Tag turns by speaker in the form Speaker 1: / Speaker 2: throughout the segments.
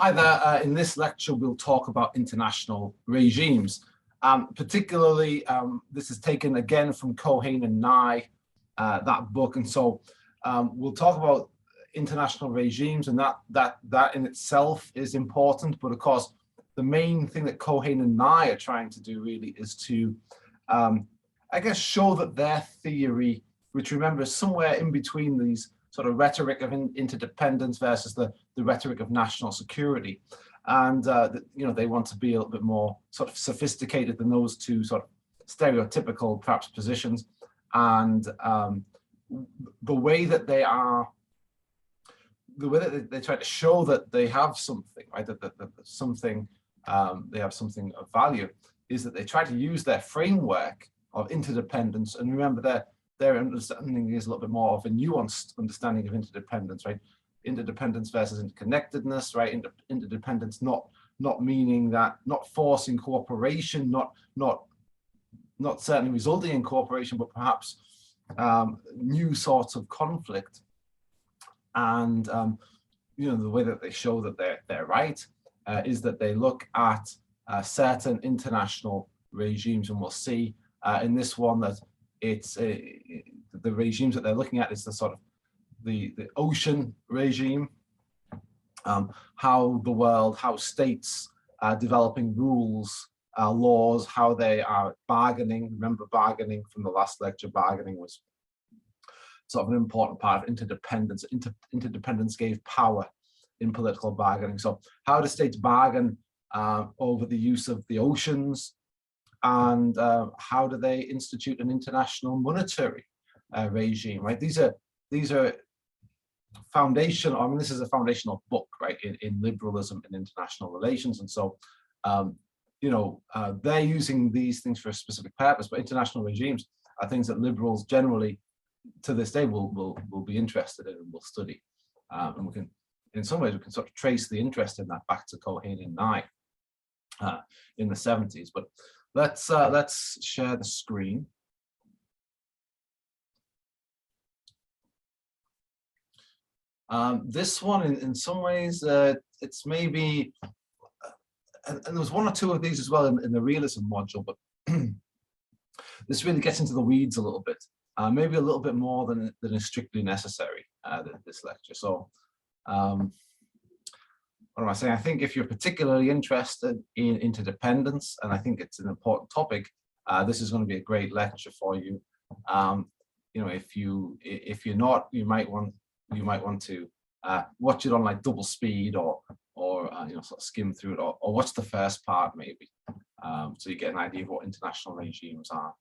Speaker 1: Hi there. In this lecture, we'll talk about international regimes. Particularly, this is taken again from Keohane and Nye, that book. And so we'll talk about international regimes, and that in itself is important. But of course, the main thing that Keohane and Nye are trying to do really is to, I guess, show that their theory, which remember is somewhere in between these sort of rhetoric of interdependence versus the rhetoric of national security. And, they want to be a little bit more sort of sophisticated than those two sort of stereotypical, perhaps, positions. And the way that they try to show that they have something, right, that something, they have something of value, is that they try to use their framework of interdependence. And remember, their understanding is a little bit more of a nuanced understanding of interdependence, right? Interdependence versus interconnectedness, right? Interdependence not meaning that, not forcing cooperation, not certainly resulting in cooperation, but perhaps new sorts of conflict. And the way that they show that they're right is that they look at certain international regimes, and we'll see in this one that it's the regimes that they're looking at is the sort of the ocean regime, how states are developing rules, laws, how they are bargaining. Remember, bargaining from the last lecture, bargaining was sort of an important part of interdependence. Interdependence gave power in political bargaining. So how do states bargain over the use of the oceans? And how do they institute an international monetary regime, right? These are foundational. I mean, this is a foundational book, right, in liberalism and international relations. And so, they're using these things for a specific purpose, but international regimes are things that liberals generally, to this day, will be interested in and will study. And we can, in some ways, we can sort of trace the interest in that back to Keohane and Nye in the 70s. But let's share the screen. This one, in some ways, it's maybe, and there was one or two of these as well in the realism module, but this really gets into the weeds a little bit, maybe a little bit more than is strictly necessary, this lecture. So, what am I saying? I think if you're particularly interested in interdependence, and I think it's an important topic, this is going to be a great lecture for you. If you're not, you might want to watch it on like double speed, or sort of skim through it, or watch the first part maybe, so you get an idea of what international regimes are.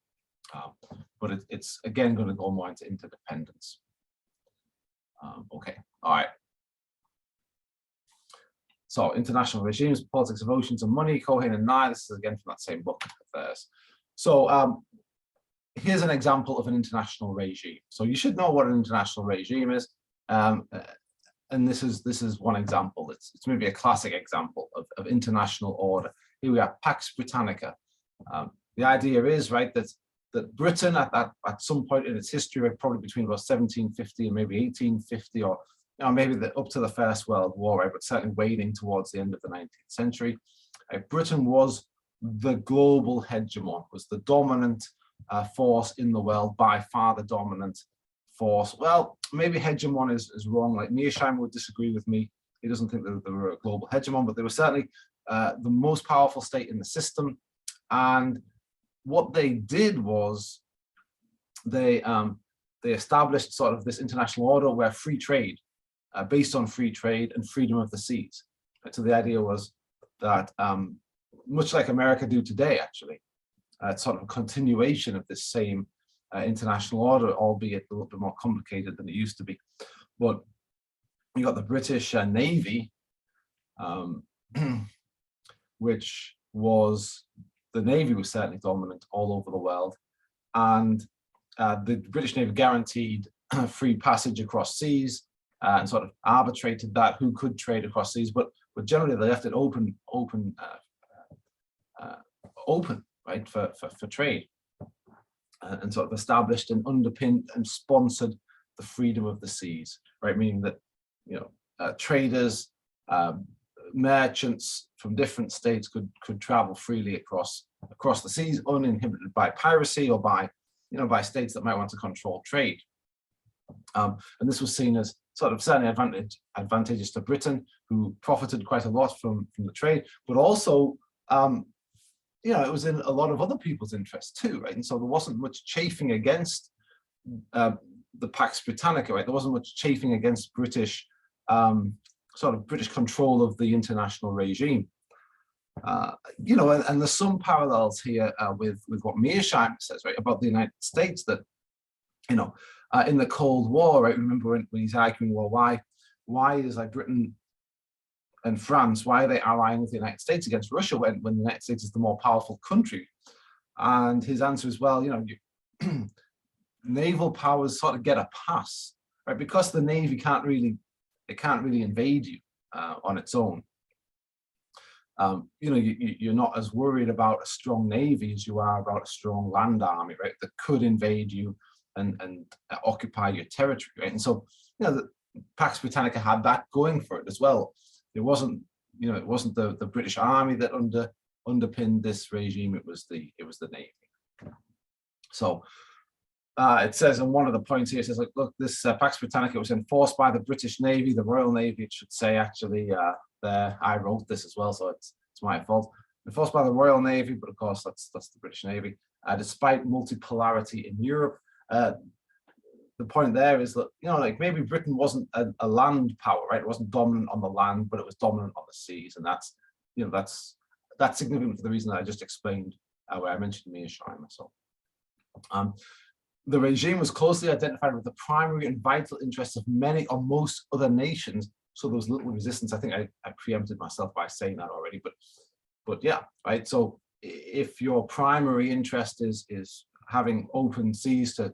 Speaker 1: But it's again going to go more into interdependence. Okay, all right. So, international regimes, politics of oceans and money, Keohane and Nye. This is again from that same book of theirs. So, here's an example of an international regime. So you should know what an international regime is, and this is one example. It's maybe a classic example of international order. Here we have Pax Britannica. The idea is, right, that Britain at some point in its history, probably between about 1750 and maybe 1850, or maybe up to the First World War, right, but certainly waning towards the end of the 19th century, Britain was the global hegemon, was the dominant force in the world, by far the dominant force. Well, maybe hegemon is wrong. Like Mearsheimer would disagree with me. He doesn't think that they were a global hegemon, but they were certainly the most powerful state in the system. And what they did was they established sort of this international order where free trade, based on free trade and freedom of the seas. So the idea was that, much like America do today, actually, it's sort of a continuation of this same international order, albeit a little bit more complicated than it used to be. But you got the British Navy, which was, the Navy was certainly dominant all over the world. And the British Navy guaranteed free passage across seas, and sort of arbitrated that who could trade across seas, but generally they left it open, right, for trade, and sort of established and underpinned and sponsored the freedom of the seas, right? Meaning that traders merchants from different states could travel freely across the seas, uninhibited by piracy or by by states that might want to control trade. And this was seen as sort of certainly advantageous to Britain, who profited quite a lot from the trade, but also it was in a lot of other people's interests too, right? And so there wasn't much chafing against the Pax Britannica, right? There wasn't much chafing against British sort of British control of the international regime. And there's some parallels here with what Mearsheimer says, right, about the United States, that in the Cold War, right? Remember when he's arguing, well, why is like Britain and France, why are they allying with the United States against Russia when the United States is the more powerful country? And his answer is, well, naval powers sort of get a pass, right? Because the Navy can't really invade you on its own. You're not as worried about a strong Navy as you are about a strong land army, right? That could invade you and occupy your territory, right? And so, the Pax Britannica had that going for it as well. It wasn't, the British Army that underpinned this regime. It was the Navy. So it says in one of the points here, it says, look, this Pax Britannica was enforced by the British Navy, the Royal Navy, it should say actually. There, I wrote this as well, so it's my fault. Enforced by the Royal Navy, but of course that's the British Navy. Despite multipolarity in Europe, the point there is that maybe Britain wasn't a land power, right? It wasn't dominant on the land, but it was dominant on the seas, and that's significant for the reason that I just explained, where I mentioned Mearsheimer. So, the regime was closely identified with the primary and vital interests of many or most other nations. So there was little resistance. I think I preempted myself by saying that already, but yeah, right. So if your primary interest is having open seas to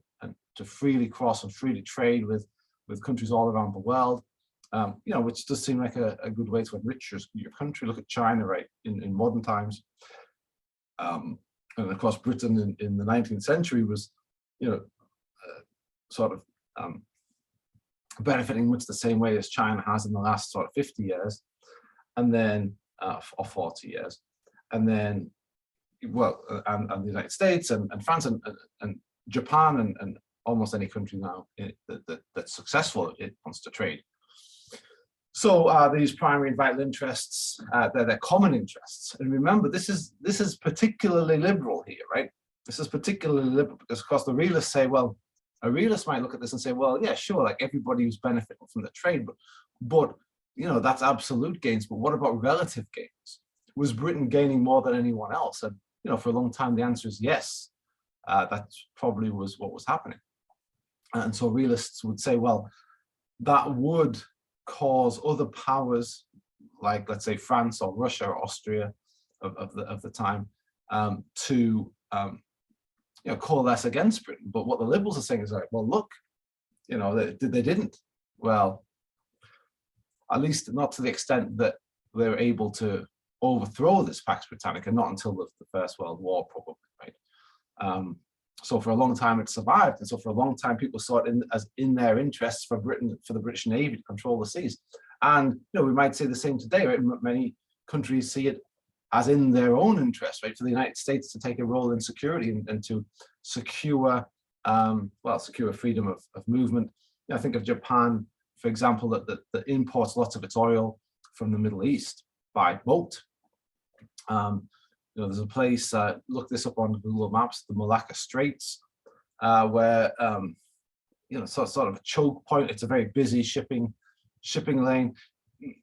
Speaker 1: freely cross and freely trade with countries all around the world, which does seem like a good way to enrich your country. Look at China, right, in modern times, and of course Britain in the 19th century was, sort of benefiting much the same way as China has in the last sort of 50 years, and then or 40 years, and then and the United States and France and Japan and almost any country now that's successful, it wants to trade. So these primary and vital interests, they're common interests, and remember this is particularly liberal here, right? This is particularly liberal because, of course, the realists say, well, a realist might look at this and say, well, yeah, sure, like everybody who's benefiting from the trade, but that's absolute gains. But what about relative gains? Was Britain gaining more than anyone else? And for a long time, the answer is yes. That probably was what was happening. And so realists would say, well, that would cause other powers, like let's say France or Russia or Austria of the time, to coalesce against Britain. But what the liberals are saying is like, well, look, they didn't. Well, at least not to the extent that they were able to overthrow this Pax Britannica, not until the First World War, probably, right? So for a long time it survived, and so for a long time people saw it as in their interests for Britain, for the British Navy to control the seas. And we might say the same today, right? Many countries see it as in their own interest, right, for the United States to take a role in security and to secure, secure freedom of movement. I think of Japan, for example, that imports lots of its oil from the Middle East by boat. There's a place, look this up on Google Maps, the Malacca Straits, where sort of a choke point. It's a very busy shipping lane.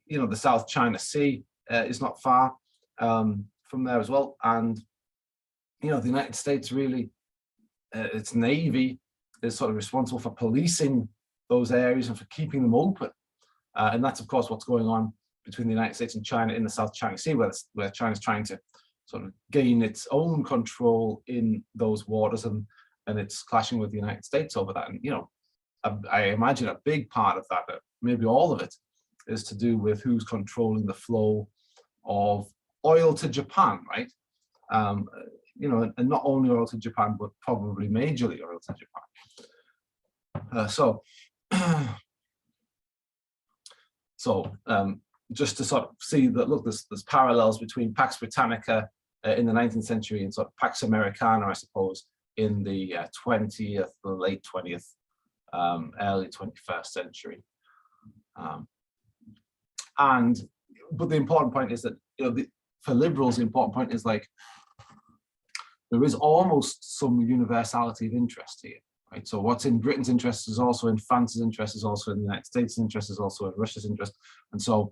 Speaker 1: The South China Sea is not far from there as well, and the United States really, its Navy is sort of responsible for policing those areas and for keeping them open, and that's of course what's going on between the United States and China in the South China Sea, where China's trying to sort of gain its own control in those waters, and it's clashing with the United States over that. And I imagine a big part of that, maybe all of it, is to do with who's controlling the flow of oil to Japan, right? And not only oil to Japan, but probably majorly oil to Japan. just to sort of see that, look, there's parallels between Pax Britannica in the 19th century and sort of Pax Americana, I suppose, in the 20th, the late 20th, early 21st century. But the important point is that, you know, for liberals, the important point is, like, there is almost some universality of interest here, right? So what's in Britain's interest is also in France's interest, is also in the United States' interest, is also in Russia's interest. And so,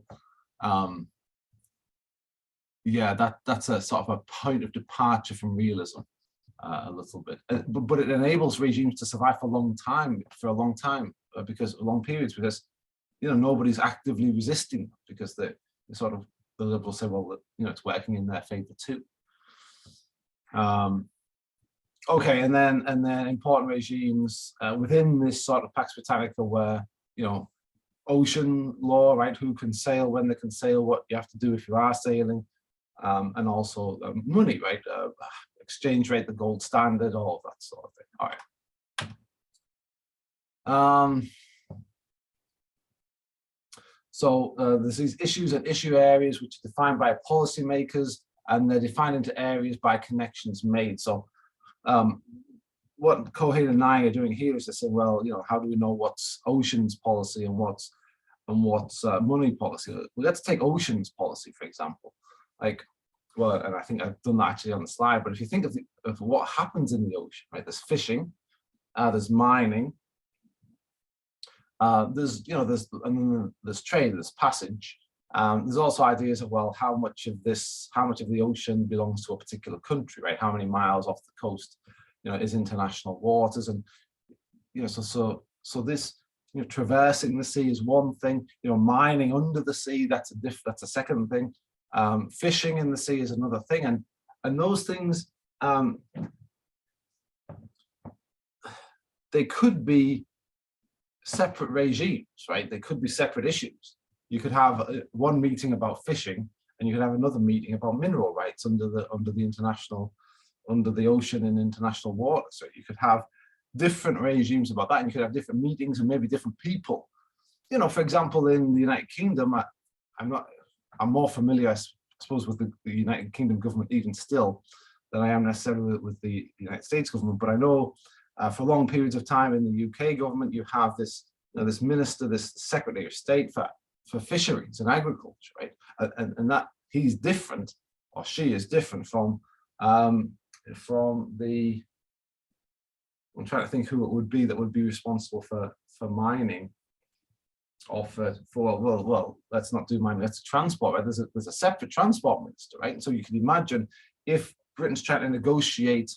Speaker 1: yeah, that's a sort of a point of departure from realism a little bit. But it enables regimes to survive for a long time, because long periods, because, you know, nobody's actively resisting them, because the liberals say, well, you know, it's working in their favor too. Okay, and then important regimes within this sort of Pax Britannica were, you know, ocean law, right? Who can sail, when they can sail, what you have to do if you are sailing, and also money, right? Exchange rate, the gold standard, all of that sort of thing. All right. So there's these issues and issue areas which are defined by policymakers, and they're defined into areas by connections made. So what Cohen and I are doing here is to say, well, you know, how do we know what's oceans policy and what's money policy? Well, let's take oceans policy, for example. Like, well, and I think I've done that actually on the slide, but if you think of what happens in the ocean, right? There's fishing, there's mining, there's trade, there's passage. There's also ideas of, well, how much of the ocean belongs to a particular country, right? How many miles off the coast, you know, is international waters, and, you know, so this, you know, traversing the sea is one thing. You know, mining under the sea, that's a second thing. Fishing in the sea is another thing, and those things, they could be separate regimes, right? They could be separate issues. You could have one meeting about fishing, and you could have another meeting about mineral rights under the ocean and international water. So you could have different regimes about that, and you could have different meetings and maybe different people. You know, for example, in the United Kingdom, I'm more familiar, I suppose, with the United Kingdom government even still than I am necessarily with the United States government. But I know for long periods of time in the UK government, you have this, you know, this minister, this Secretary of State for fisheries and agriculture, right? And that he's different, or she is different from the, I'm trying to think who it would be that would be responsible for mining, or well, let's not do mining, let's transport, right? There's a separate transport minister, right? And so you can imagine if Britain's trying to negotiate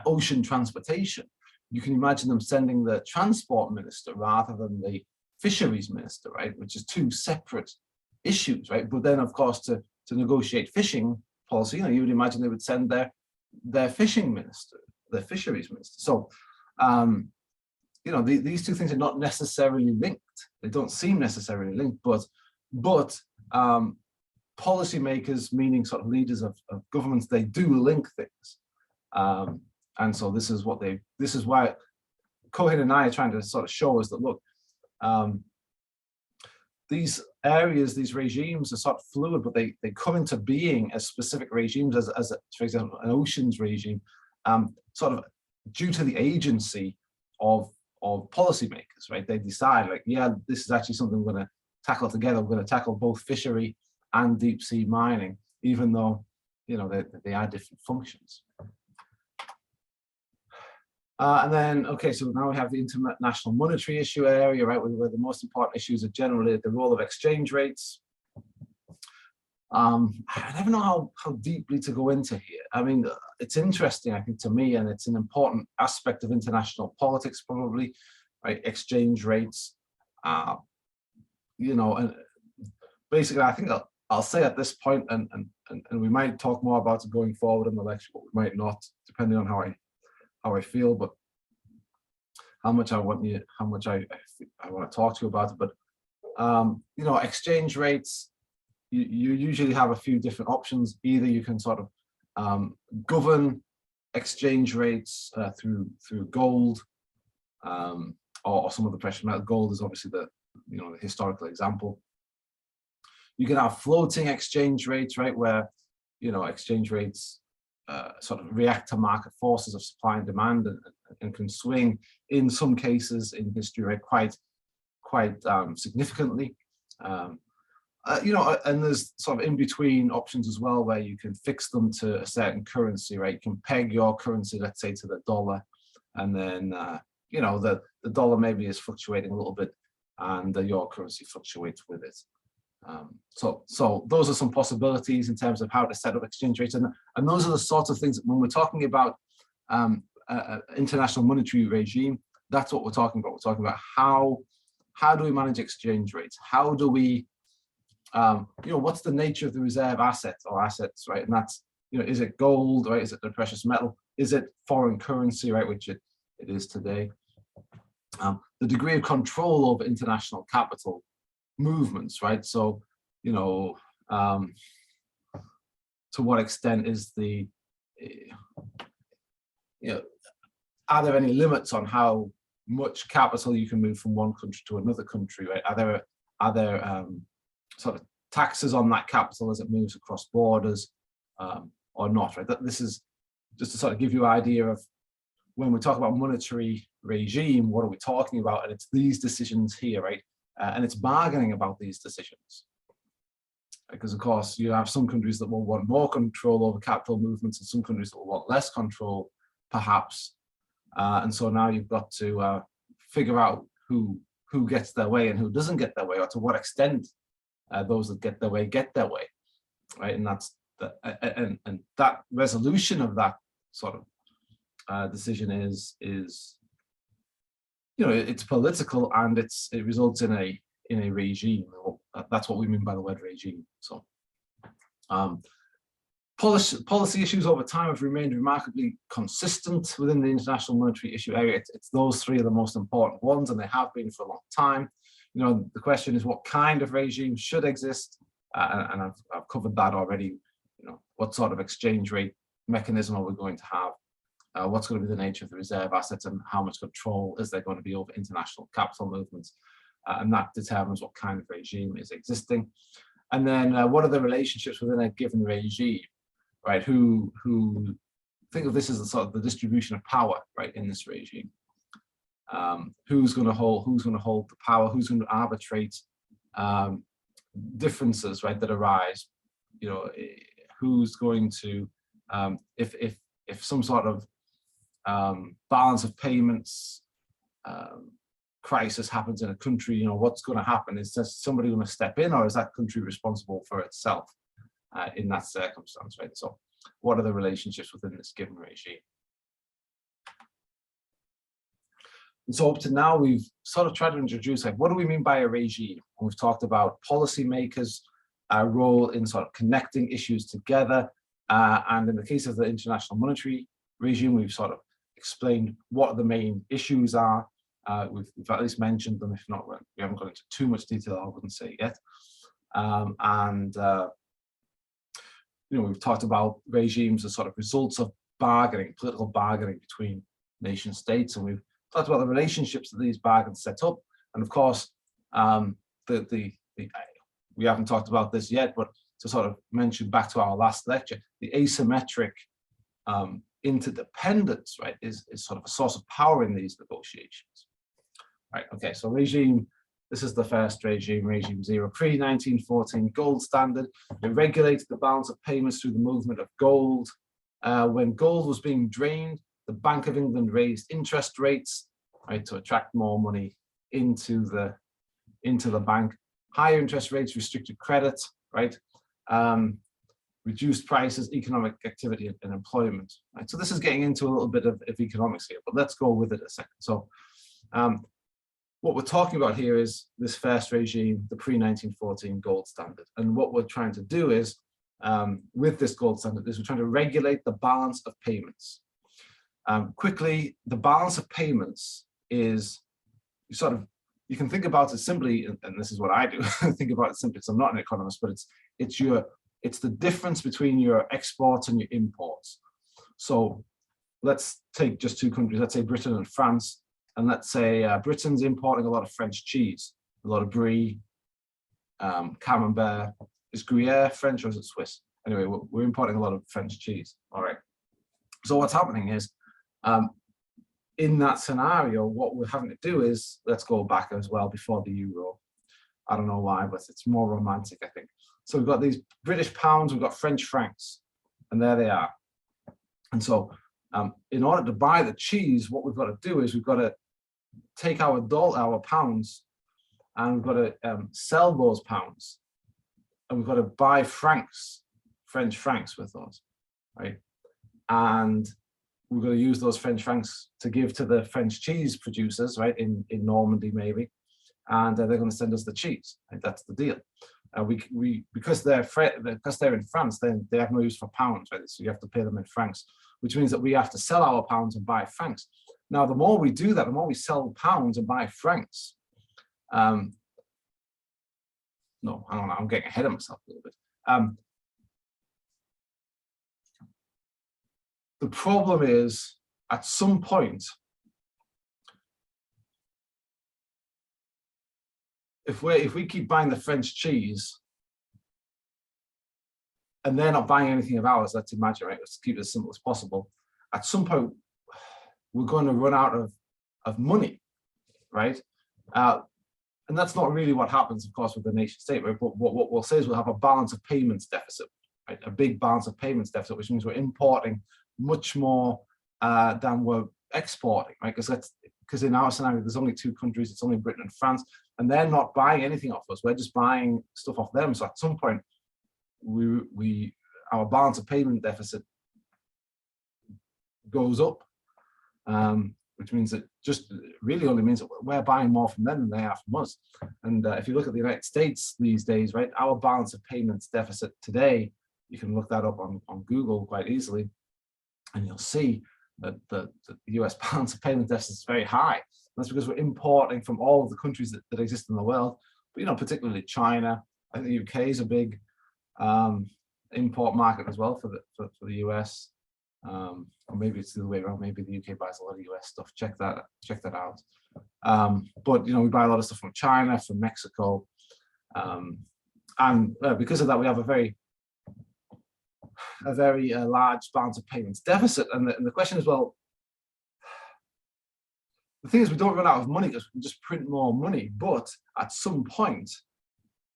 Speaker 1: ocean transportation, you can imagine them sending the transport minister rather than the fisheries minister, right? Which is two separate issues, right? But then, of course, to negotiate fishing policy, you know, you would imagine they would send their fishing minister, their fisheries minister. So, you know, these two things are not necessarily linked. They don't seem necessarily linked, but policymakers, meaning sort of leaders of governments, they do link things. And so this is why Cohen and I are trying to sort of show us that, look, these areas, these regimes are sort of fluid, but they come into being as specific regimes, as for example, an oceans regime, sort of due to the agency of policymakers, right? They decide, like, yeah, this is actually something we're going to tackle together. We're going to tackle both fishery and deep sea mining, even though, you know, they are different functions. And then, okay, so now we have the international monetary issue area, right, where the most important issues are generally the role of exchange rates. I never know how deeply to go into here. I mean, it's interesting, I think, to me, and it's an important aspect of international politics, probably, right? Exchange rates, you know, and basically, I think I'll say at this point, and we might talk more about it going forward in the lecture, but we might not, depending on how I feel, but how much I want to talk to you about it. But you know, exchange rates, you usually have a few different options. Either you can sort of govern exchange rates through gold, or some of the precious metal. Gold is obviously the historical example. You can have floating exchange rates, right, where, you know, exchange rates sort of react to market forces of supply and demand, and can swing in some cases in history, right, quite significantly. You know, and there's sort of in between options as well, where you can fix them to a certain currency, right? You can peg your currency, let's say, to the dollar, and then you know, the dollar maybe is fluctuating a little bit, and your currency fluctuates with it. So those are some possibilities in terms of how to set up exchange rates, and those are the sorts of things that when we're talking about international monetary regime, that's what we're talking about. We're talking about how do we manage exchange rates? How do we you know, what's the nature of the reserve asset or assets, right? And that's, you know, is it gold, right? Is it the precious metal? Is it foreign currency, right? Which it is today. The degree of control over international capital movements, right? So, you know, to what extent is the, you know, are there any limits on how much capital you can move from one country to another country, right? Are there sort of taxes on that capital as it moves across borders, or not, right? This is just to sort of give you an idea of when we talk about monetary regime, what are we talking about? And it's these decisions here, right? And it's bargaining about these decisions. Because of course, you have some countries that will want more control over capital movements and some countries that will want less control, perhaps. And so now you've got to figure out who gets their way and who doesn't get their way, or to what extent those that get their way, right? And that's and that resolution of that sort of decision is, you know, it's political, and it results in a regime. That's what we mean by the word regime. So policy issues over time have remained remarkably consistent within the international monetary issue area. It's those three are the most important ones, and they have been for a long time. You know, the question is what kind of regime should exist, and I've covered that already. You know, what sort of exchange rate mechanism are we going to have? What's going to be the nature of the reserve assets, and how much control is there going to be over international capital movements? And that determines what kind of regime is existing. And then what are the relationships within a given regime, right? Who think of this as the sort of the distribution of power, right, in this regime. Who's going to hold the power? Who's going to arbitrate differences, right, that arise? You know, who's going to if some sort of balance of payments crisis happens in a country, you know, what's going to happen? Is there somebody going to step in, or is that country responsible for itself in that circumstance, right? So what are the relationships within this given regime? And so up to now, we've sort of tried to introduce, like, what do we mean by a regime? And we've talked about policymakers' role in sort of connecting issues together. And in the case of the international monetary regime, we've sort of explained what the main issues are. We've at least mentioned them. If not, we haven't gone into too much detail, I wouldn't say yet. You know, we've talked about regimes as sort of results of bargaining, political bargaining between nation states, and we've talked about the relationships that these bargains set up. And of course, we haven't talked about this yet, but to sort of mention back to our last lecture, the asymmetric interdependence, right, is sort of a source of power in these negotiations. Right, okay, so regime, this is the first regime, regime 0, pre-1914 gold standard. It regulated the balance of payments through the movement of gold. When gold was being drained, the Bank of England raised interest rates, right, to attract more money into the bank. Higher interest rates restricted credit, right, reduced prices, economic activity, and employment. Right? So this is getting into a little bit of economics here, but let's go with it a second. So what we're talking about here is this first regime, the pre-1914 gold standard. And what we're trying to do is, with this gold standard, is we're trying to regulate the balance of payments. Quickly, the balance of payments is you can think about it simply, and this is what I do, think about it simply, because I'm not an economist, but it's the difference between your exports and your imports. So let's take just two countries, let's say Britain and France, and let's say Britain's importing a lot of French cheese, a lot of brie, Camembert. Is Gruyere French or is it Swiss? Anyway, we're importing a lot of French cheese. All right. So what's happening is, in that scenario, what we're having to do is, let's go back as well before the euro. I don't know why, but it's more romantic, I think. So we've got these British pounds, we've got French francs, and there they are. And so in order to buy the cheese, what we've got to do is we've got to take our pounds, and we've got to sell those pounds, and we've got to buy francs, French francs with those, right? And we're going to use those French francs to give to the French cheese producers, right, in Normandy maybe, and they're going to send us the cheese. Right? That's the deal. Because they're in France, then they have no use for pounds, right? So you have to pay them in francs, which means that we have to sell our pounds and buy francs. Now, the more we do that, the more we sell pounds and buy francs. No, I don't know. I'm getting ahead of myself a little bit. The problem is, at some point, if we keep buying the French cheese and they're not buying anything of ours, let's imagine, right? Let's keep it as simple as possible. At some point, we're going to run out of money, right? And that's not really what happens, of course, with the nation state, right? But what we'll say is we'll have a balance of payments deficit, right? A big balance of payments deficit, which means we're importing much more than we're exporting, right? Because in our scenario, there's only two countries, it's only Britain and France, and they're not buying anything off us. We're just buying stuff off them. So at some point, our balance of payment deficit goes up, which means that just really only means that we're buying more from them than they are from us. And if you look at the United States these days, right, our balance of payments deficit today, you can look that up on Google quite easily, and you'll see that the US balance of payment deficit is very high. That's because we're importing from all of the countries that exist in the world, but particularly China. I think the UK is a big import market as well for the US. Or maybe it's the other way around. Maybe the UK buys a lot of US stuff. Check that out. But we buy a lot of stuff from China, from Mexico, and because of that, we have a very large balance of payments deficit. And the question is, well, the thing is, we don't run out of money because we can just print more money. But at some point,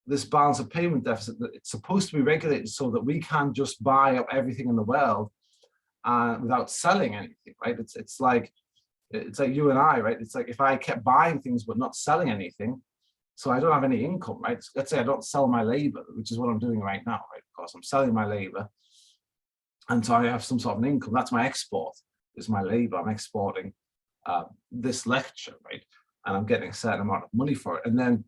Speaker 1: this balance of payment deficit, it's supposed to be regulated so that we can just buy up everything in the world without selling anything, right? It's like you and I, right? It's like if I kept buying things but not selling anything, so I don't have any income, right? Let's say I don't sell my labor, which is what I'm doing right now, right? Of course, I'm selling my labor, and so I have some sort of an income. That's my export, is my labor. I'm exporting this lecture, right? And I'm getting a certain amount of money for it. And then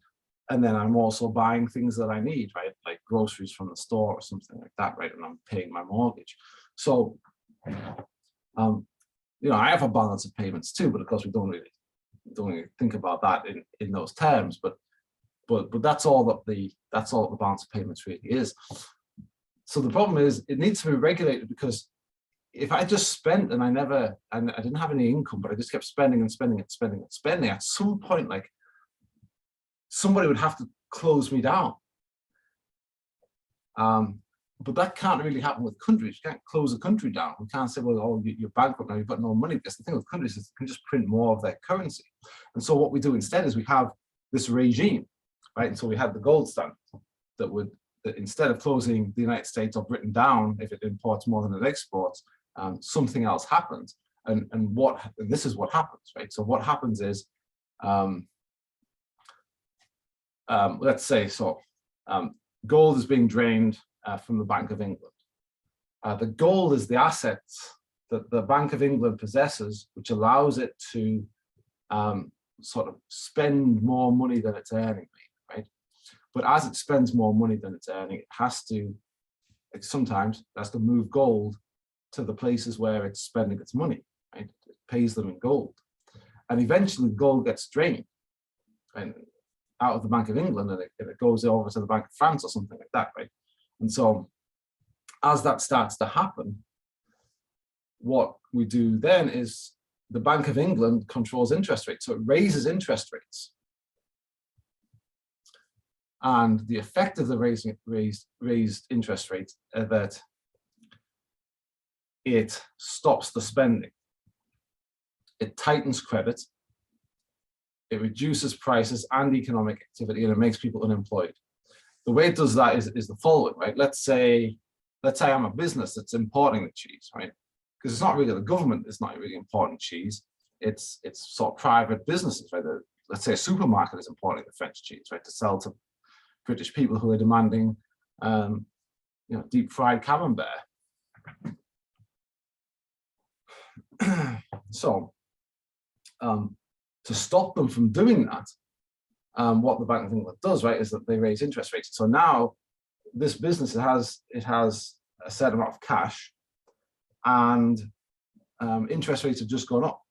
Speaker 1: I'm also buying things that I need, right? Like groceries from the store or something like that, right? And I'm paying my mortgage. So, I have a balance of payments too, but of course we don't really think about that in those terms. But that's all that the balance of payments really is. So the problem is it needs to be regulated, because if I just spent and I didn't have any income, but I just kept spending and spending and spending and spending, at some point, like, somebody would have to close me down. But that can't really happen with countries. You can't close a country down. We can't say, well, oh, you're bankrupt now, you've got no money. Because the thing with countries is they can just print more of their currency. And so what we do instead is we have this regime, right? And so we have the gold standard that instead of closing the United States or Britain down if it imports more than it exports, something else happens. And this is what happens, right? So what happens is, let's say, gold is being drained from the Bank of England. The gold is the assets that the Bank of England possesses, which allows it to sort of spend more money than it's earning, right? But as it spends more money than it's earning, it has to, sometimes it has to move gold to the places where it's spending its money, right? It pays them in gold. And eventually gold gets drained and out of the Bank of England, and it goes over to the Bank of France or something like that, right? And so as that starts to happen, what we do then is the Bank of England controls interest rates. So it raises interest rates. And the effect of the raised interest rates is that it stops the spending. It tightens credit, it reduces prices and economic activity, and it makes people unemployed. The way it does that is the following, right? Let's say I'm a business that's importing the cheese, right? Because it's not really the government that's not really importing cheese. It's sort of private businesses, right? Let's say a supermarket is importing the French cheese, right, to sell to British people who are demanding, deep fried camembert. So, to stop them from doing that, what the Bank of England does, right, is that they raise interest rates. So now this business it has a set amount of cash, and interest rates have just gone up.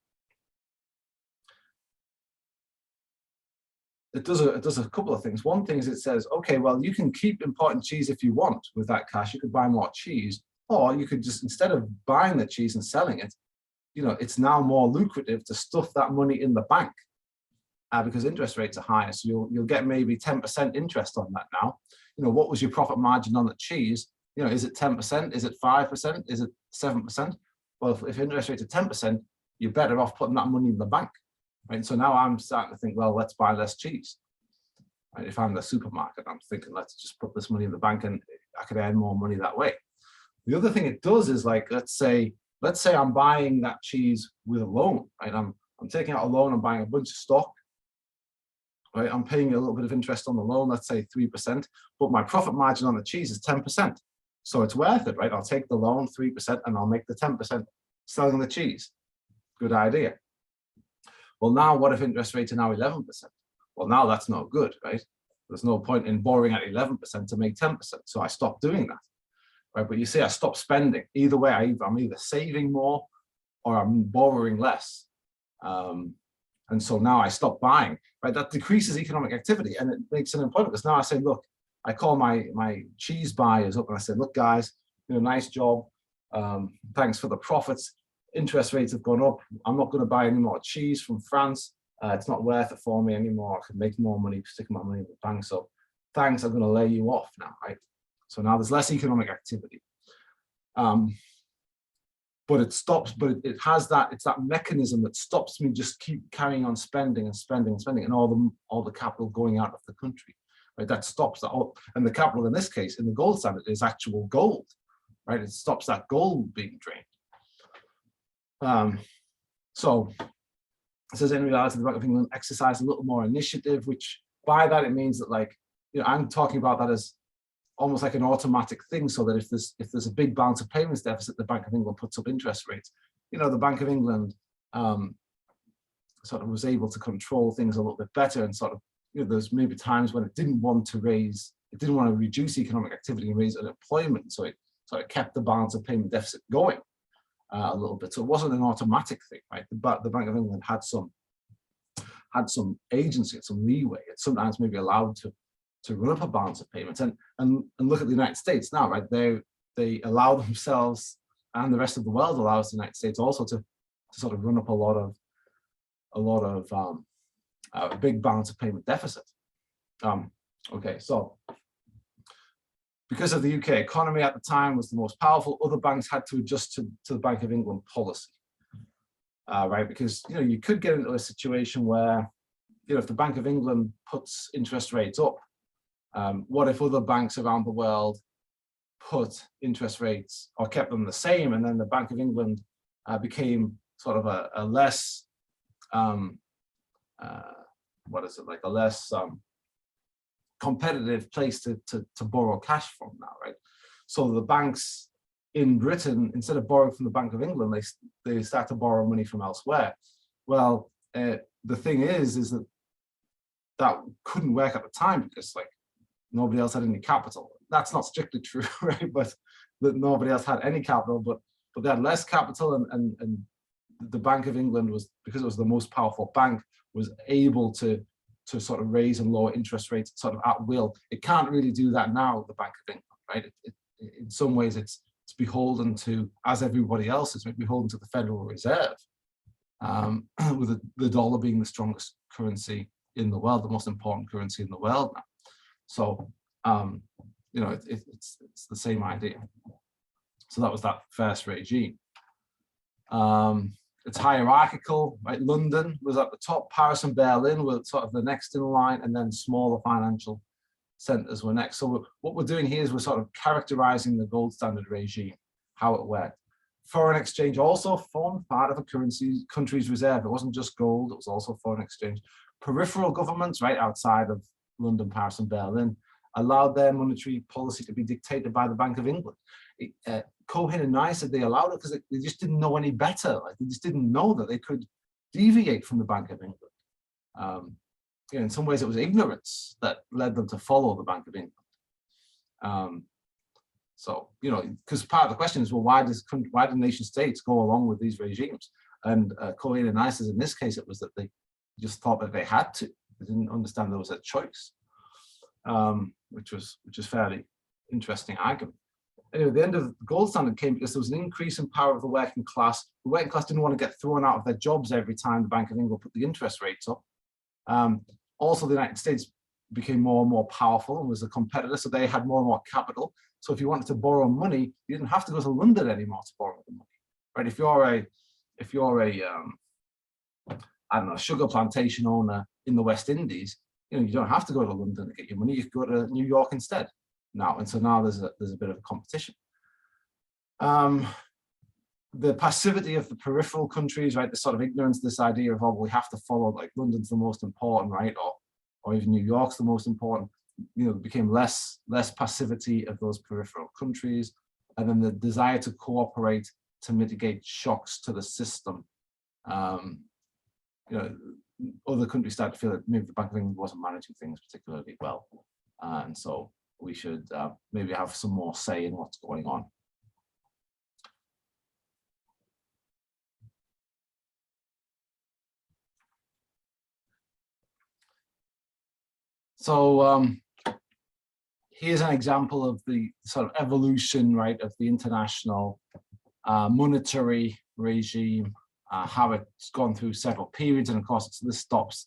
Speaker 1: It does a couple of things. One thing is it says, okay, well, you can keep importing cheese if you want with that cash. You could buy more cheese, or you could just, instead of buying the cheese and selling it, it's now more lucrative to stuff that money in the bank because interest rates are higher. So you'll get maybe 10% interest on that now. What was your profit margin on the cheese? Is it 10%? Is it 5%? Is it 7%? Well, if interest rates are 10%, you're better off putting that money in the bank. Right? So now I'm starting to think, well, let's buy less cheese. Right? If I'm the supermarket, I'm thinking, let's just put this money in the bank and I could earn more money that way. The other thing it does is, like, let's say I'm buying that cheese with a loan, right? I'm taking out a loan, I'm buying a bunch of stock, right? I'm paying a little bit of interest on the loan, let's say 3%, but my profit margin on the cheese is 10%. So it's worth it, right? I'll take the loan 3% and I'll make the 10% selling the cheese. Good idea. Well, now what if interest rates are now 11%? Well, now that's not good, right? There's no point in borrowing at 11% to make 10%. So I stopped doing that, right? But you see, I stopped spending. Either way, I'm either saving more or I'm borrowing less. And so now I stop buying, right? That decreases economic activity and it makes unemployment. Because now I say, look, I call my cheese buyers up and I say, look, guys, nice job. Thanks for the profits. Interest rates have gone up. I'm not going to buy any more cheese from France. It's not worth it for me anymore. I could make more money sticking my money in the bank. So thanks, I'm going to lay you off now, right? So now there's less economic activity. But it stops, it has that, it's that mechanism that stops me just keep carrying on spending and spending and spending and all the capital going out of the country, right? That stops that. And the capital in this case, in the gold standard, is actual gold, right? It stops that gold being drained. So it says, in reality, the Bank of England exercised a little more initiative, which by that it means that, like, I'm talking about that as almost like an automatic thing, so that if there's a big balance of payments deficit, the Bank of England puts up interest rates. The Bank of England sort of was able to control things a little bit better, and sort of, there's maybe times when it didn't want to reduce economic activity and raise unemployment, so it sort of kept the balance of payment deficit going a little bit. So it wasn't an automatic thing, right? The Bank of England had some agency, some leeway. It's sometimes maybe allowed to run up a balance of payments. And look at the United States now, right? They allow themselves, and the rest of the world allows the United States also to sort of run up a lot of a big balance of payment deficit. Okay, so because of the UK economy at the time was the most powerful, other banks had to adjust to the Bank of England policy, right? Because you could get into a situation where, if the Bank of England puts interest rates up, what if other banks around the world put interest rates or kept them the same, and then the Bank of England became sort of a less, a less competitive place to borrow cash from now, right? So the banks in Britain, instead of borrowing from the Bank of England, they start to borrow money from elsewhere. Well, the thing is that couldn't work at the time because, like, nobody else had any capital. That's not strictly true, right? But that nobody else had any capital, but they had less capital, and the Bank of England was, because it was the most powerful bank, was able to sort of raise and lower interest rates sort of at will. It can't really do that now, the Bank of England, right? In some ways, it's beholden to, as everybody else is, beholden to the Federal Reserve, with the dollar being the strongest currency in the world, the most important currency in the world now. So, you know, it's the same idea. So that was that first regime. It's hierarchical, right? London was at the top, Paris and Berlin were sort of the next in line, and then smaller financial centers were next. So what we're doing here is we're sort of characterizing the gold standard regime, how it worked. Foreign exchange also formed part of a country's reserve. It wasn't just gold, it was also foreign exchange. Peripheral governments, right outside of London, Paris, and Berlin, allowed their monetary policy to be dictated by the Bank of England. Cohen and Nye said they allowed it because they just didn't know any better. Like, they just didn't know that they could deviate from the Bank of England. You know, in some ways, it was ignorance that led them to follow the Bank of England. So, you know, because part of the question is, well, why do nation states go along with these regimes? And Cohen and Nye says in this case, it was that they just thought that they had to. They didn't understand there was a choice, which is fairly interesting argument. Anyway, the end of the gold standard came because there was an increase in power of the working class. The working class didn't want to get thrown out of their jobs every time the Bank of England put the interest rates up. Also, the United States became more and more powerful and was a competitor, so they had more and more capital. So if you wanted to borrow money, you didn't have to go to London anymore to borrow the money, right? If you're a I don't know, sugar plantation owner in the West Indies, you know, you don't have to go to London to get your money. You can go to New York instead now, and so now there's a bit of a competition. The passivity of the peripheral countries, right? The sort of ignorance, this idea of, oh, we have to follow, like London's the most important, right? Or even New York's the most important. You know, became less passivity of those peripheral countries, and then the desire to cooperate to mitigate shocks to the system. You know, other countries started to feel that maybe the Bank of England wasn't managing things particularly well, and so we should maybe have some more say in what's going on. So here's an example of the sort of evolution, right, of the international monetary regime, how it's gone through several periods, and of course this stops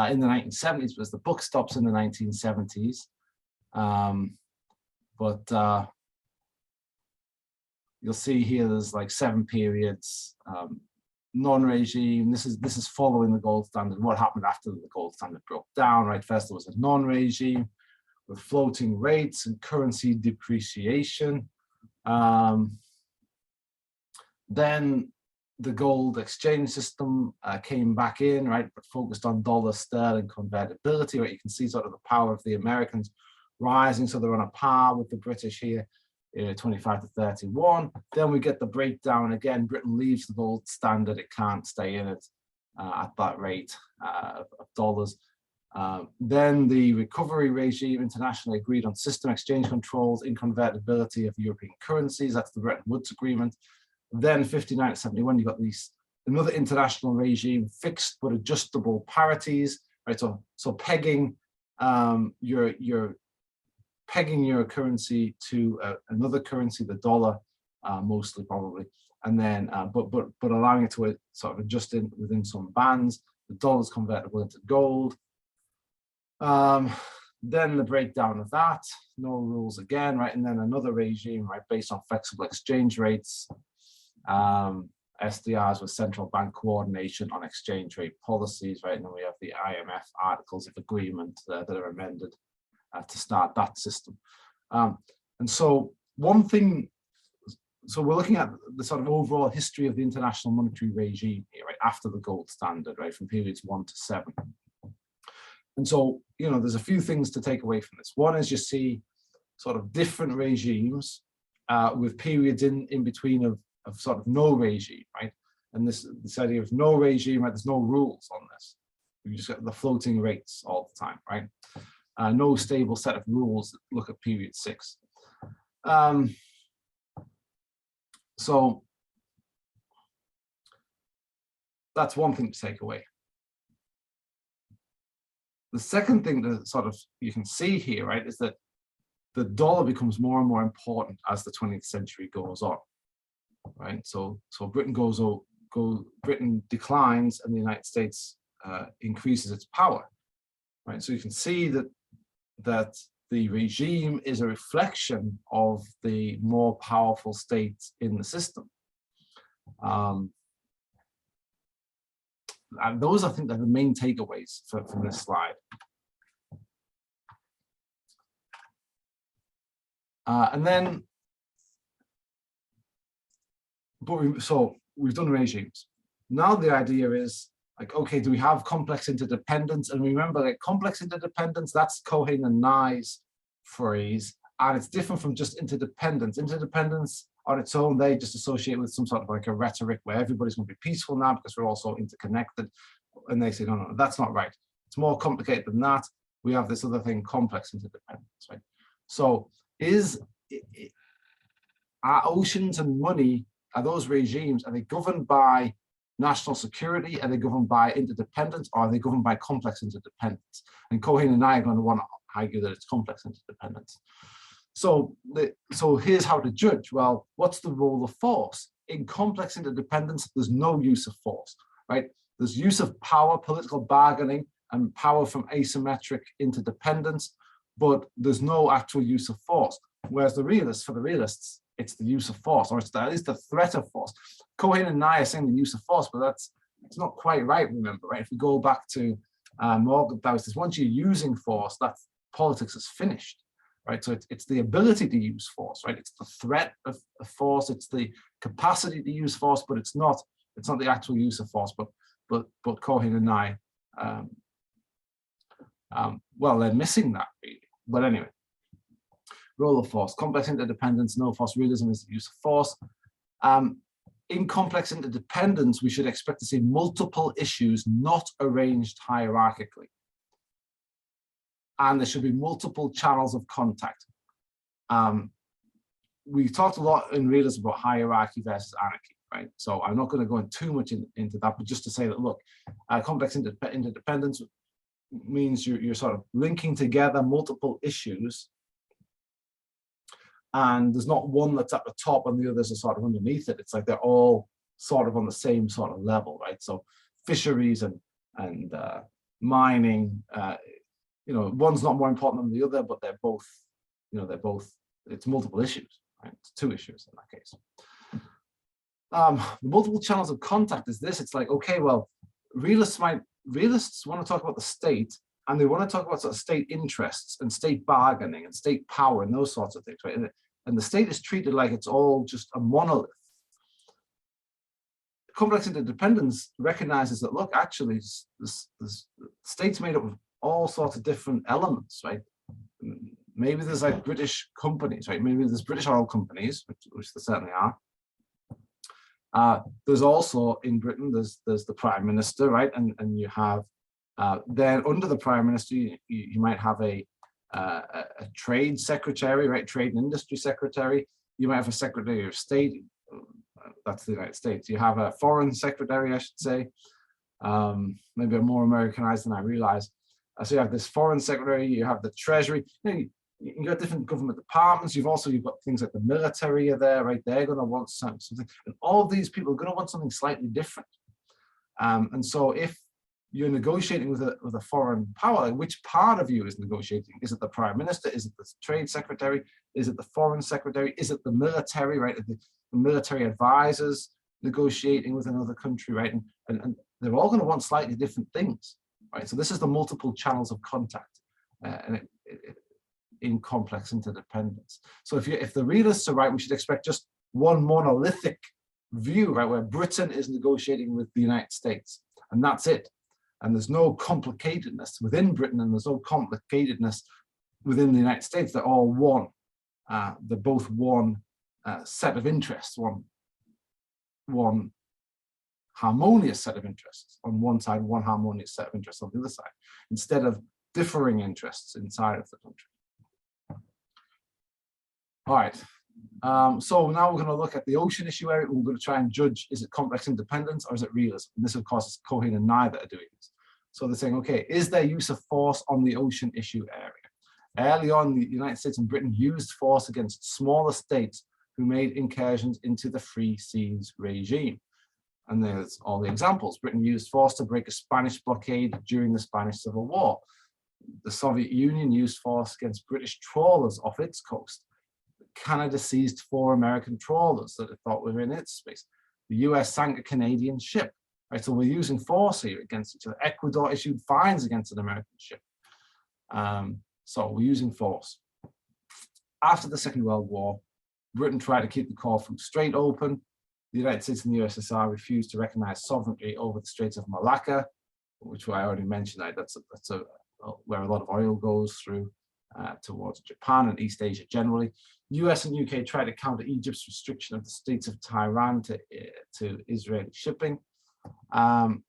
Speaker 1: in the 1970s, because the book stops in the 1970s. But you'll see here there's like 7 periods. Non-regime, this is following the gold standard. What happened after the gold standard broke down, right? First there was a non-regime with floating rates and currency depreciation. Then the gold exchange system came back in, right, but focused on dollar sterling convertibility, right? You can see sort of the power of the Americans rising, so they're on a par with the British here, 25 to 31. Then we get the breakdown again. Britain leaves the gold standard, it can't stay in it at that rate of dollars. Then the recovery regime internationally agreed on system exchange controls, inconvertibility of European currencies. That's the Bretton Woods Agreement. Then 59 to 71, you've got another international regime, fixed but adjustable parities, right? So pegging your currency to another currency, the dollar, mostly probably, and then but allowing it to sort of adjust within some bands. The dollar is convertible into gold. Then the breakdown of that, no rules again, right? And then another regime, right, based on flexible exchange rates. SDRs with central bank coordination on exchange rate policies, right? And then we have the IMF Articles of Agreement that are amended to start that system. And so one thing, so we're looking at the sort of overall history of the international monetary regime here, right, after the gold standard, right, from periods 1 to 7. And so, you know, there's a few things to take away from this. One is you see sort of different regimes with periods in between of sort of no regime, right? And this idea of no regime, right? There's no rules on this. You just got the floating rates all the time, right? No stable set of rules that look at period 6. So that's one thing to take away. The second thing that sort of you can see here, right, is that the dollar becomes more and more important as the 20th century goes on, right? So Britain Britain declines and the United States increases its power, right? So you can see that that the regime is a reflection of the more powerful states in the system. And those, I think, are the main takeaways from this slide. And then, so we've done regimes. Now the idea is, like, okay, do we have complex interdependence? And remember, like, complex interdependence, that's Cohen and Nye's phrase, and it's different from just interdependence. Interdependence on its own, they just associate with some sort of like a rhetoric where everybody's going to be peaceful now because we're all so interconnected. And they say, no, no, that's not right. It's more complicated than that. We have this other thing, complex interdependence, right? So are oceans and money, are those regimes, are they governed by national security? Are they governed by interdependence, or are they governed by complex interdependence? And Cohen and I are going to want to argue that it's complex interdependence. So here's how to judge. Well, what's the role of force? In complex interdependence, there's no use of force, right? There's use of power, political bargaining, and power from asymmetric interdependence, but there's no actual use of force. Whereas for the realists, it's the use of force, or it's at least the threat of force. Cohen and Nye are saying the use of force, but it's not quite right, remember, right? If we go back to Morgenthau, says once you're using force, that's politics is finished, right? So it's the ability to use force, right? It's the threat of force, it's the capacity to use force, but it's not the actual use of force. But Cohen and Nye, well, they're missing that really. But anyway, role of force, complex interdependence, no force realism is the use of force. In complex interdependence, we should expect to see multiple issues not arranged hierarchically. And there should be multiple channels of contact. We talked a lot in realism about hierarchy versus anarchy, right? So I'm not going to go in too much into that, but just to say that, look, complex interdependence means you're sort of linking together multiple issues, and there's not one that's at the top and the others are sort of underneath it. It's like they're all sort of on the same sort of level, right? So fisheries and mining, you know, one's not more important than the other, but they're both, you know, it's multiple issues, right? It's two issues in that case. The multiple channels of contact is this. It's like, okay, well, realists want to talk about the state, and they want to talk about sort of state interests and state bargaining and state power and those sorts of things, right? And the state is treated like it's all just a monolith. Complex interdependence recognizes that, look, actually, this state's made up of all sorts of different elements, right? Maybe there's like British companies, right? Maybe there's British oil companies, which there certainly are. There's also in Britain, there's the Prime Minister, right? And you have then under the Prime Minister, you might have a trade secretary, right? Trade and industry secretary. You might have a Secretary of State. That's the United States. You have a foreign secretary, I should say. Maybe I'm more Americanized than I realize. So you have this foreign secretary, you have the treasury. You got different government departments. You've got things like the military are there, right? They're going to want something, and all of these people are going to want something slightly different. And so if you're negotiating with a foreign power, like which part of you is negotiating? Is it the Prime Minister? Is it the Trade Secretary? Is it the Foreign Secretary? Is it the military, right? The military advisors negotiating with another country, right? And they're all going to want slightly different things, right? So this is the multiple channels of contact in complex interdependence. So if the realists are right, we should expect just one monolithic view, right, where Britain is negotiating with the United States, and that's it. And there's no complicatedness within Britain, and there's no complicatedness within the United States. They're all one. They're both one set of interests, one harmonious set of interests on one side, one harmonious set of interests on the other side, instead of differing interests inside of the country. All right. So now we're going to look at the ocean issue area. We're going to try and judge, is it complex independence or is it realism? And this, of course, is Cohen and Nye that are doing this. So they're saying, okay, is there use of force on the ocean issue area? Early on, the United States and Britain used force against smaller states who made incursions into the free seas regime. And there's all the examples. Britain used force to break a Spanish blockade during the Spanish Civil War. the Soviet Union used force against British trawlers off its coast. Canada seized 4 American trawlers that it thought were in its space. The US sank a Canadian ship. Right, so we're using force here against each other. Ecuador issued fines against an American ship. So we're using force. After the Second World War, Britain tried to keep the Corfu Strait open. The United States and the USSR refused to recognize sovereignty over the Straits of Malacca, which I already mentioned. That's where a lot of oil goes through towards Japan and East Asia generally. US and UK tried to counter Egypt's restriction of the States of Tehran to Israeli shipping. And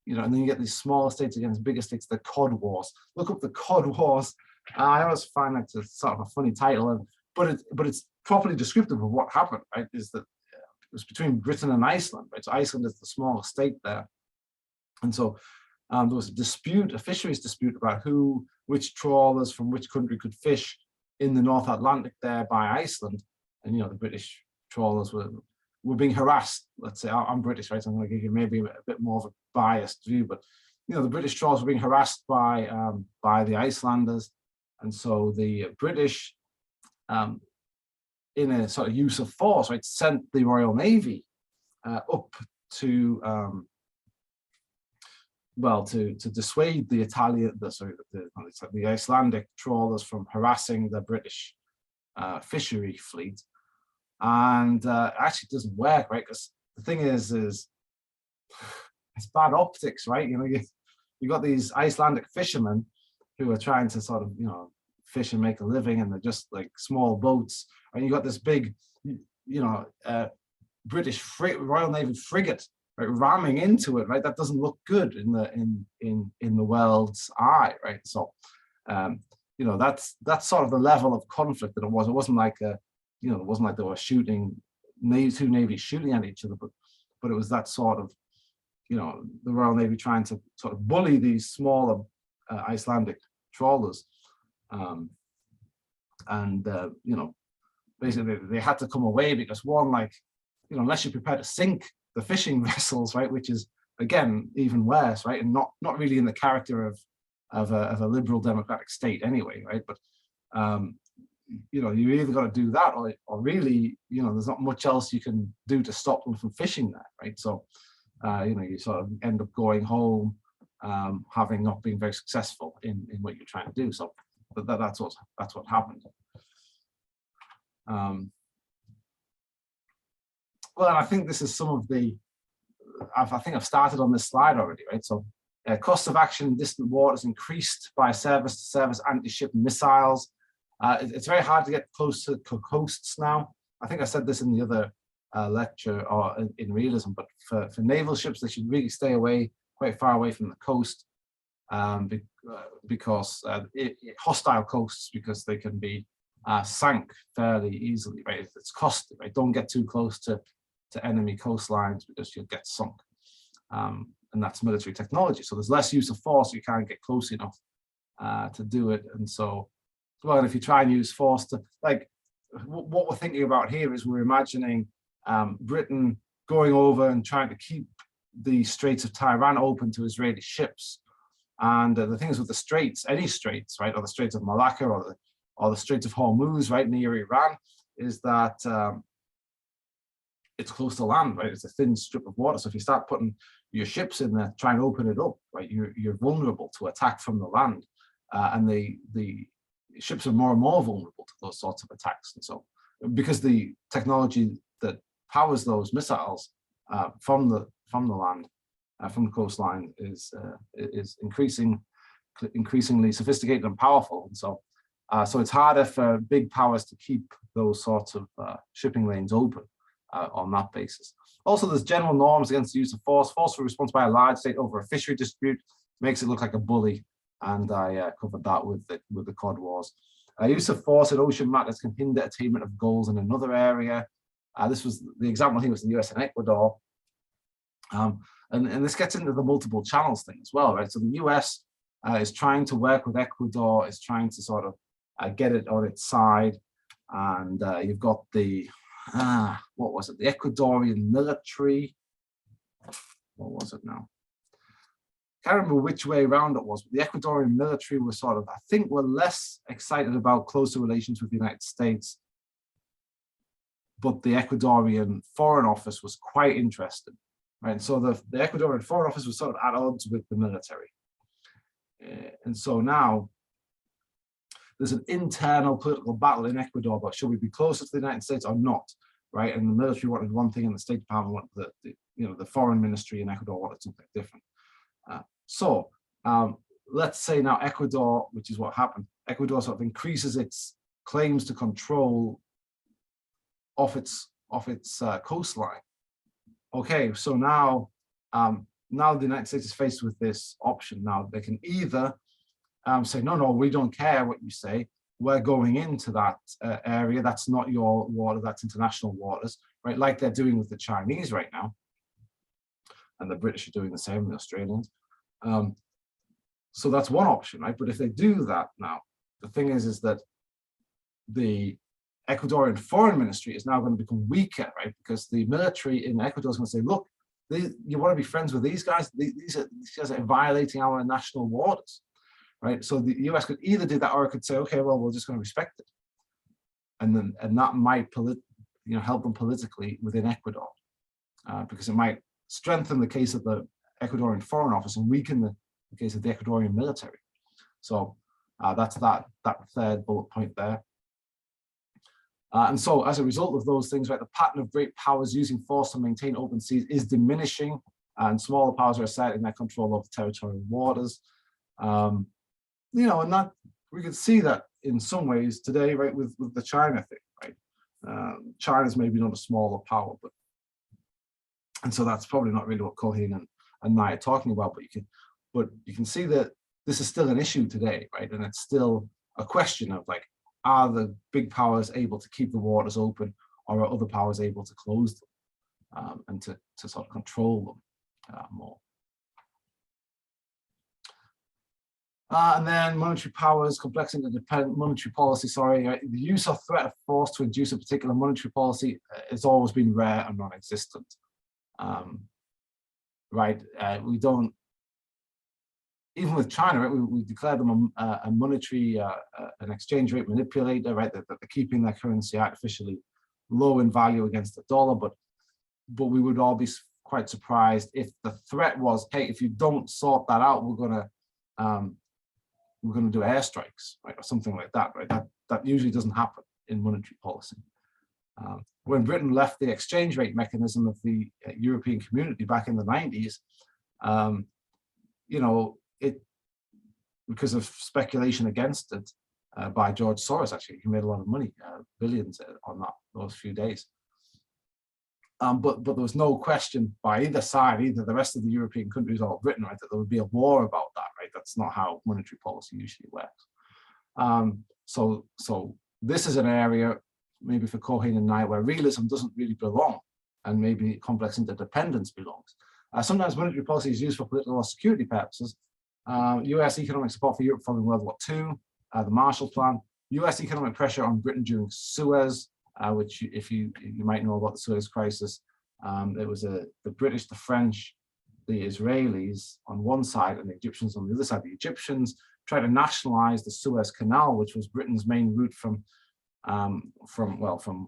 Speaker 1: then you get these smaller states against bigger states, the Cod Wars. Look up the Cod Wars. I always find that a sort of a funny title, but it's properly descriptive of what happened, right? Is that it was between Britain and Iceland, right? So Iceland is the smallest state there. And so there was a dispute, a fisheries dispute about which trawlers from which country could fish in the North Atlantic there by Iceland. And, the British trawlers were being harassed. Let's say, I'm British, right? So I'm going to give you maybe a bit more of a biased view, but, the British trawlers were being harassed by the Icelanders. And so the British, in a sort of use of force, right, sent the Royal Navy up to dissuade the the Icelandic trawlers from harassing the British fishery fleet. And actually it doesn't work, right? Because the thing is it's bad optics, right? You got these Icelandic fishermen who are trying to sort of, fish and make a living, and they're just like small boats. And you got this big, British Royal Navy frigate, right, ramming into it, right? That doesn't look good in the world's eye, right? So, that's sort of the level of conflict that it was. It wasn't like it wasn't like they were shooting, two navies shooting at each other, but it was that sort of, the Royal Navy trying to sort of bully these smaller Icelandic trawlers. Basically they had to come away because one, unless you're prepared to sink the fishing vessels, right, which is again even worse, right, and not really in the character of a liberal democratic state anyway, right, but you either got to do that or really, there's not much else you can do to stop them from fishing there, right? So you sort of end up going home having not been very successful in what you're trying to do. So that's what happened. Well, and I think this is some of the, I think I've started on this slide already, right? So cost of action in distant waters increased by surface-to-surface anti-ship missiles. It's very hard to get close to coasts now. I think I said this in the other lecture or in realism, but for naval ships, they should really stay away, quite far away from the coast, because hostile coasts, because they can be sank fairly easily, right? It's costly, right? Don't get too close to enemy coastlines because you'll get sunk. And that's military technology. So there's less use of force, you can't get close enough to do it. And so, well, if you try and use force to, what we're thinking about here is we're imagining Britain going over and trying to keep the Straits of Tehran open to Israeli ships. And the thing is with the straits, any straits, right, or the Straits of Malacca or the Straits of Hormuz, right, near Iran, is that it's close to land, right? It's a thin strip of water. So if you start putting your ships in there, try and open it up, right, you're vulnerable to attack from the land, and the ships are more and more vulnerable to those sorts of attacks. And so, because the technology that powers those missiles from the land, from the coastline, is increasingly sophisticated and powerful. And so, so it's harder for big powers to keep those sorts of shipping lanes open on that basis. Also, there's general norms against the use of force. Forceful response by a large state over a fishery dispute makes it look like a bully, and I covered that with the Cod Wars. Use of force in ocean matters can hinder attainment of goals in another area. This was the example here was the US and Ecuador. And this gets into the multiple channels thing as well, right? So the US is trying to work with Ecuador, is trying to sort of get it on its side. And you've got the, what was it? The Ecuadorian military. What was it now? can't remember which way around it was, but the Ecuadorian military were sort of, I think, were less excited about closer relations with the United States, but the Ecuadorian Foreign Office was quite interested, right? So the Ecuadorian Foreign Office was sort of at odds with the military. And so now there's an internal political battle in Ecuador about should we be closer to the United States or not, right? And the military wanted one thing and the State Department wanted the foreign ministry in Ecuador wanted something different. Let's say now Ecuador, which is what happened, Ecuador sort of increases its claims to control off its coastline. Okay, so now the United States is faced with this option. Now they can either say, no, we don't care what you say. We're going into that area. That's not your water, that's international waters, right? Like they're doing with the Chinese right now. And the British are doing the same with the Australians. So that's one option, right? But if they do that now, the thing is that the Ecuadorian foreign ministry is now going to become weaker, right? Because the military in Ecuador is going to say, look, you want to be friends with these guys? These guys are violating our national waters, right? So the US could either do that, or it could say, okay, well, we're just going to respect it, and that might help them politically within Ecuador, because it might strengthen the case of the Ecuadorian Foreign Office and weaken the case of the Ecuadorian military. So that's that third bullet point there. And so as a result of those things, right, the pattern of great powers using force to maintain open seas is diminishing, and smaller powers are asserting their control over territorial waters. And that we could see that in some ways today, right, with the China thing, right? China's maybe not a smaller power, and so that's probably not really what Culhane and Nye are talking about, but you can see that this is still an issue today, right? And it's still a question of like, are the big powers able to keep the waters open, or are other powers able to close them and to sort of control them more? And then monetary powers, complex interdependent monetary policy, right? The use of threat of force to induce a particular monetary policy has always been rare and non-existent. Right, we don't, even with China, right, we declare them a monetary, an exchange rate manipulator, right, that they're keeping their currency artificially low in value against the dollar, but we would all be quite surprised if the threat was, hey, if you don't sort that out, we're gonna do airstrikes, right, or something like that, right? That usually doesn't happen in monetary policy. When Britain left the exchange rate mechanism of the European community back in the 90s, because of speculation against it by George Soros, actually, he made a lot of money, billions on those few days. But there was no question by either side, either the rest of the European countries or Britain, right, that there would be a war about that, right? That's not how monetary policy usually works. So this is an area, maybe for Culhane and Nye, where realism doesn't really belong, and maybe complex interdependence belongs. Sometimes monetary policy is used for political or security purposes. US economic support for Europe following World War II, the Marshall Plan, US economic pressure on Britain during Suez, which if you might know about the Suez crisis, it was the British, the French, the Israelis on one side and the Egyptians on the other side. The Egyptians tried to nationalize the Suez Canal, which was Britain's main route from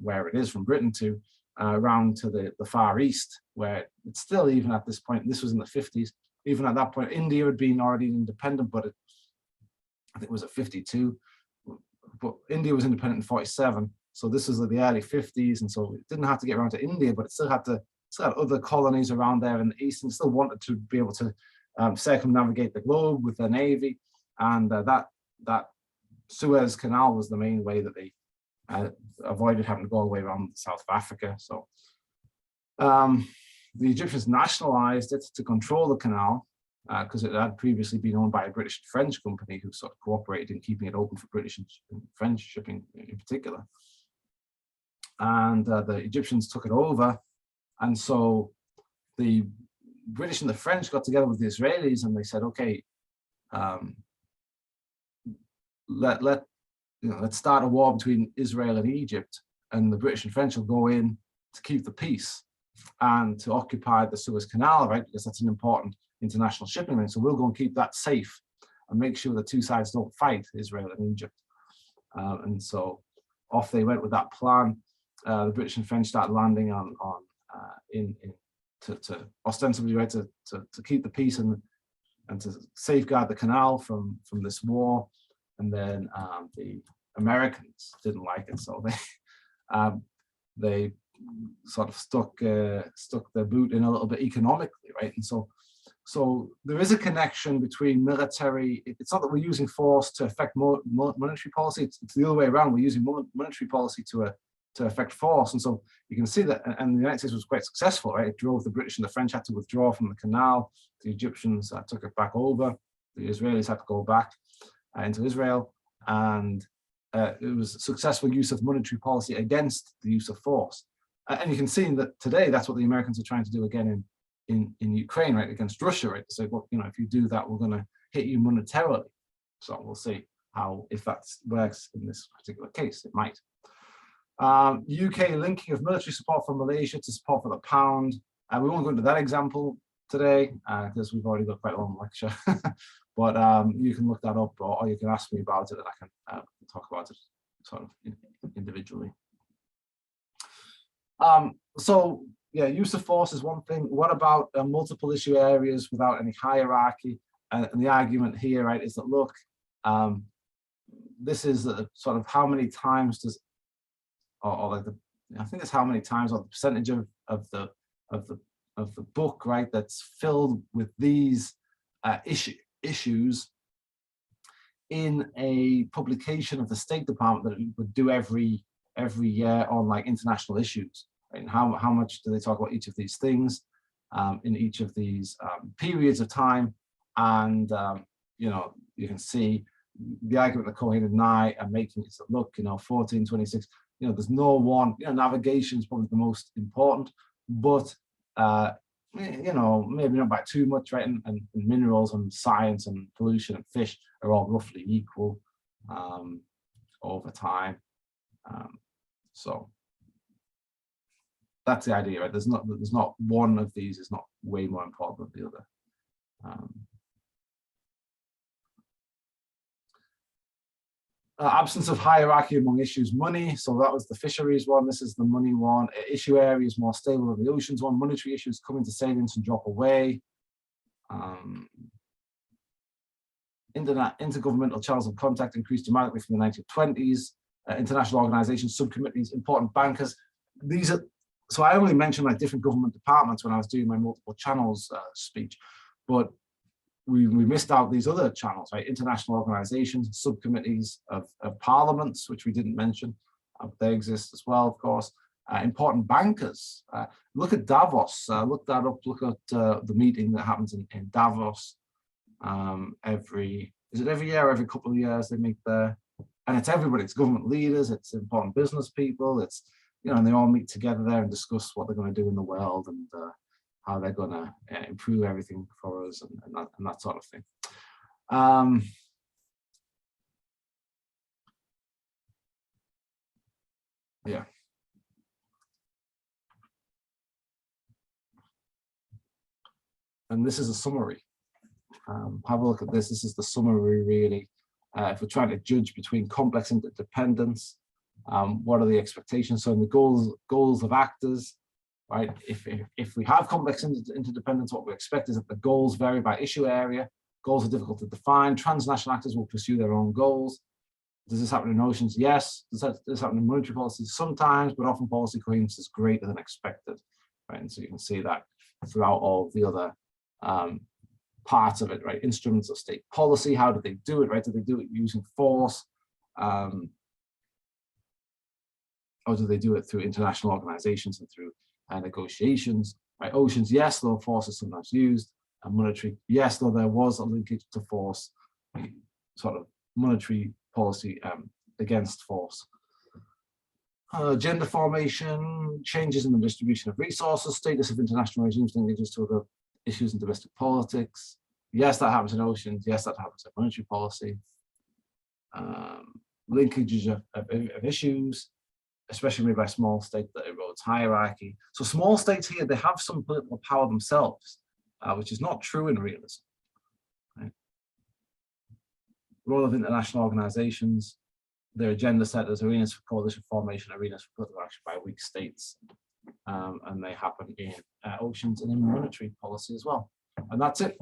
Speaker 1: where it is, from Britain to around to the Far East, where it's still, even at this point, this was in the 50s, even at that point, India had been already independent, but I think it was at 52, but India was independent in 47. So this was the early 50s, and so it didn't have to get around to India, but it still had other colonies around there in the east, and still wanted to be able to circumnavigate the globe with their navy, and that Suez Canal was the main way that they avoided having to go all the way around South Africa. So the Egyptians nationalized it to control the canal, because it had previously been owned by a British and French company who sort of cooperated in keeping it open for British and French shipping in particular. And the Egyptians took it over, and so the British and the French got together with the Israelis, and they said, okay, let's start a war between Israel and Egypt, and the British and French will go in to keep the peace and to occupy the Suez Canal, right? Because that's an important international shipping lane. So we'll go and keep that safe and make sure the two sides don't fight, Israel and Egypt. And so off they went with that plan. The British and French started landing to ostensibly to keep the peace and to safeguard the canal from this war. And then the Americans didn't like it, so they sort of stuck their boot in a little bit economically, right? And so there is a connection between military. It's not that we're using force to affect monetary policy. It's the other way around. We're using monetary policy to affect force. And so you can see that, and the United States was quite successful, right? It drove the British and the French had to withdraw from the canal. The Egyptians took it back over. The Israelis had to go back into Israel. And it was a successful use of monetary policy against the use of force. And you can see that today, that's what the Americans are trying to do again in Ukraine, right, against Russia, right? To say, well, you know, if you do that, we're going to hit you monetarily. So we'll see if that works in this particular case. It might. UK linking of military support from Malaysia to support for the pound. We won't go into that example today because we've already got quite a long lecture. But you can look that up, or you can ask me about it, and I can talk about it sort of individually. So yeah, use of force is one thing. What about multiple issue areas without any hierarchy? And the argument here, right, is that look, this is sort of how many times does, or like I think it's how many times, or the percentage of the book, right, that's filled with these issues in a publication of the State Department that it would do every year on like international issues. Right? And how much do they talk about each of these things in each of these periods of time? And you know, you can see the argument that Cohen and Nye are making is that look, you know, 1426, you know, there's no one, you know, navigation is probably the most important, but you know, maybe not by too much, right? And minerals and science and pollution and fish are all roughly equal over time. So that's the idea, right? There's not one of these is not way more important than the other. Absence of hierarchy among issues, money. So that was the fisheries one. This is the money one. Issue areas more stable than the oceans one. Monetary issues come into salience and drop away. Intergovernmental channels of contact increased dramatically from the 1920s. International organizations, subcommittees, important bankers. These are, so I only mentioned like different government departments when I was doing my multiple channels speech, but we missed out these other channels, right? International organizations, subcommittees of parliaments, which we didn't mention. They exist as well, of course. Important bankers. Look at Davos. Look that up. Look at the meeting that happens in Davos every year or every couple of years they meet there. And it's everybody. It's government leaders. It's important business people. It's, you know, and they all meet together there and discuss what they're going to do in the world and how they're going to improve everything for us and that sort of thing. Yeah. And this is a summary. Have a look at this. This is the summary, really. If we're trying to judge between complex interdependence, what are the expectations? So in the goals of actors, right? If we have complex interdependence, what we expect is that the goals vary by issue area. Goals are difficult to define. Transnational actors will pursue their own goals. Does this happen in oceans? Yes. Does this happen in monetary policy? Sometimes, but often policy coherence is greater than expected, right? And so you can see that throughout all the other parts of it, right? Instruments of state policy, how do they do it, right? Do they do it using force? Or do they do it through international organizations and through negotiations, right? Oceans, yes, though force is sometimes used. And monetary, yes, though there was a linkage to force, sort of monetary policy against force. Gender formation, changes in the distribution of resources, status of international regimes, linkages to other issues in domestic politics. Yes, that happens in oceans. Yes, that happens in monetary policy. Linkages of issues, especially made by small states that erodes hierarchy. So small states here, they have some political power themselves. which is not true in realism. Right? Role of international organizations, their agenda set as arenas for coalition formation, arenas for political action by weak states, and they happen in oceans and in monetary policy as well. And that's it.